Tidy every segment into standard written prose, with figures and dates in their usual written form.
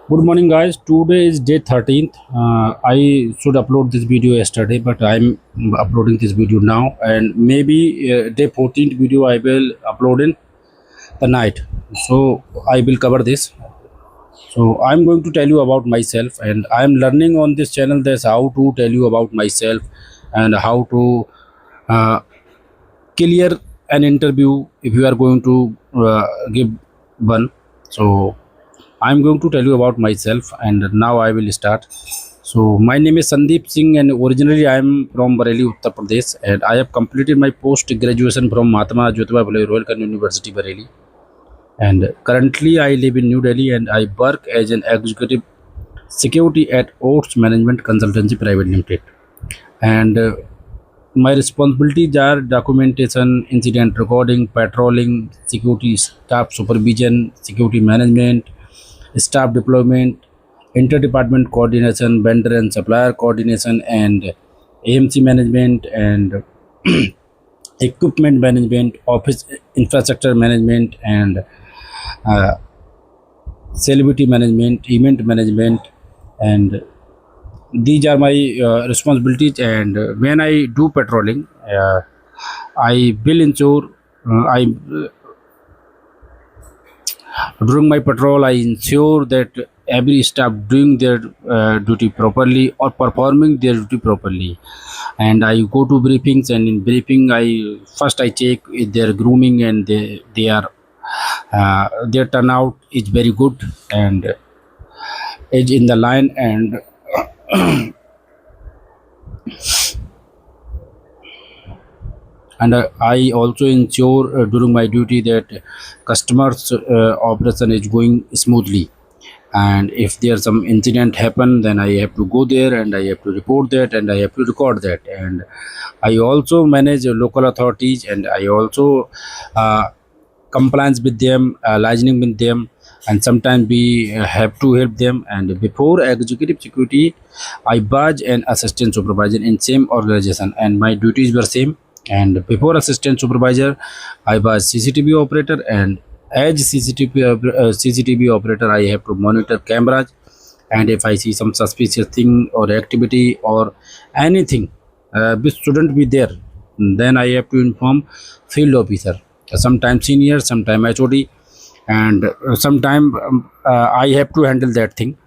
Good morning, guys. Today is day 13th. I should upload this video yesterday, but I'm uploading this video now, and maybe day 14th video I will upload in the night. So I will cover this. So I'm going to tell you about myself, and I'm learning on this channel. That's how to tell you about myself and how to uh, clear an interview if you are going to give one. So I'm going to tell you about myself, and now I will start. So my name is Sandeep Singh, and originally I am from Bareilly, Uttar Pradesh, and I have completed my post graduation from Mahatma Jyotiba Phule Royal College University, Bareilly. And currently I live in New Delhi, and I work as an executive security at Oats Management Consultancy Private Limited. And my responsibilities are documentation, incident recording, patrolling, security staff supervision, security management, staff deployment, inter-department coordination, vendor and supplier coordination, and AMC management, and equipment management, office infrastructure management, and uh, celebrity management, event management, and these are my responsibilities. And when I do patrolling, I will ensure I during my patrol, I ensure that every staff doing their duty properly or performing their duty properly. And I go to briefings, and in briefing, I check if their grooming and they are their turnout is very good and is in the line. And I also ensure during my duty that customers operation is going smoothly. And if there's some incident happen, then I have to go there and I have to report that and I have to record that. And I also manage local authorities, and I also uh, compliance with them, liaising with them, and sometimes we have to help them. And before executive security, I badge an assistant supervisor in same organization, and my duties were same. And before assistant supervisor, I was CCTV operator, and as CCTV operator, I have to monitor cameras, and if I see some suspicious thing or activity or anything which shouldn't be there, then I have to inform field officer, sometimes senior, sometimes HOD, and sometimes I have to handle that thing.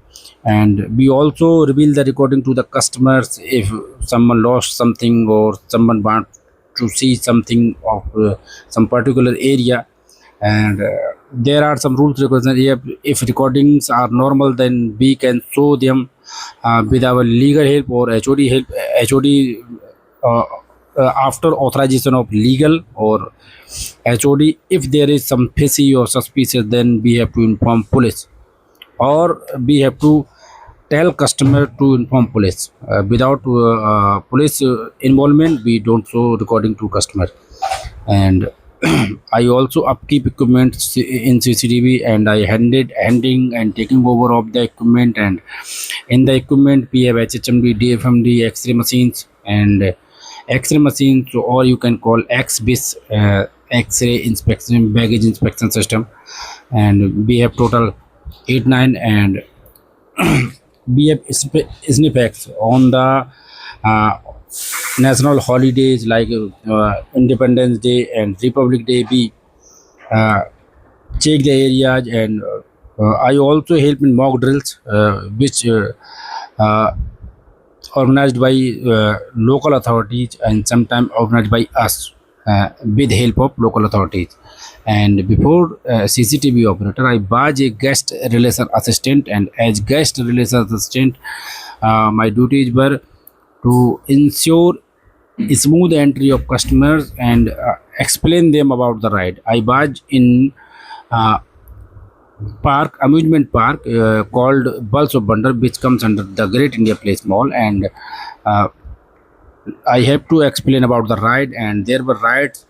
And we also reveal the recording to the customers if someone lost something or someone wants to see something of some particular area. And there are some rules regulations. If recordings are normal, then we can show them with our legal help or HOD uh, after authorization of legal or HOD. If there is some fishy or suspicious, then we have to inform police, or we have to tell customer to inform police. Without police involvement, we don't show recording to customer. And I also upkeep equipment in CCTV, and I handing and taking over of the equipment. And in the equipment, we have HHMD, DFMD, X-ray machines, and X-ray machines, or you can call XBIS, X-ray inspection baggage inspection system. And we have total 8 9, and we have SNIPEX on the uh, national holidays like Independence Day and Republic Day. We uh, check the areas, and I also help in mock drills, which uh, organized by local authorities and sometimes organized by us with help of local authorities. And before CCTV operator, I badge a guest relation assistant, and as guest relation assistant, my duties were to ensure smooth entry of customers and explain them about the ride. I badge in uh, amusement park called Bulls of Wonder, which comes under the Great India Place Mall. And uh, I have to explain about the ride. And there were rides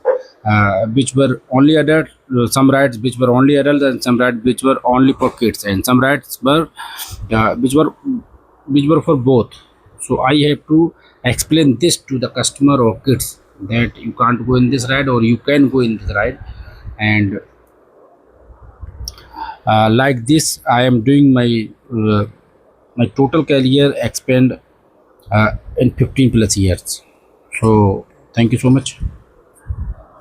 which were only adult, some rides which were only adult, and some rides which were only for kids, and some rides were which were for both. So I have to explain this to the customer or kids that you can't go in this ride or you can go in this ride. And Like this I am doing my total career expand in 15 plus years. So thank you so much.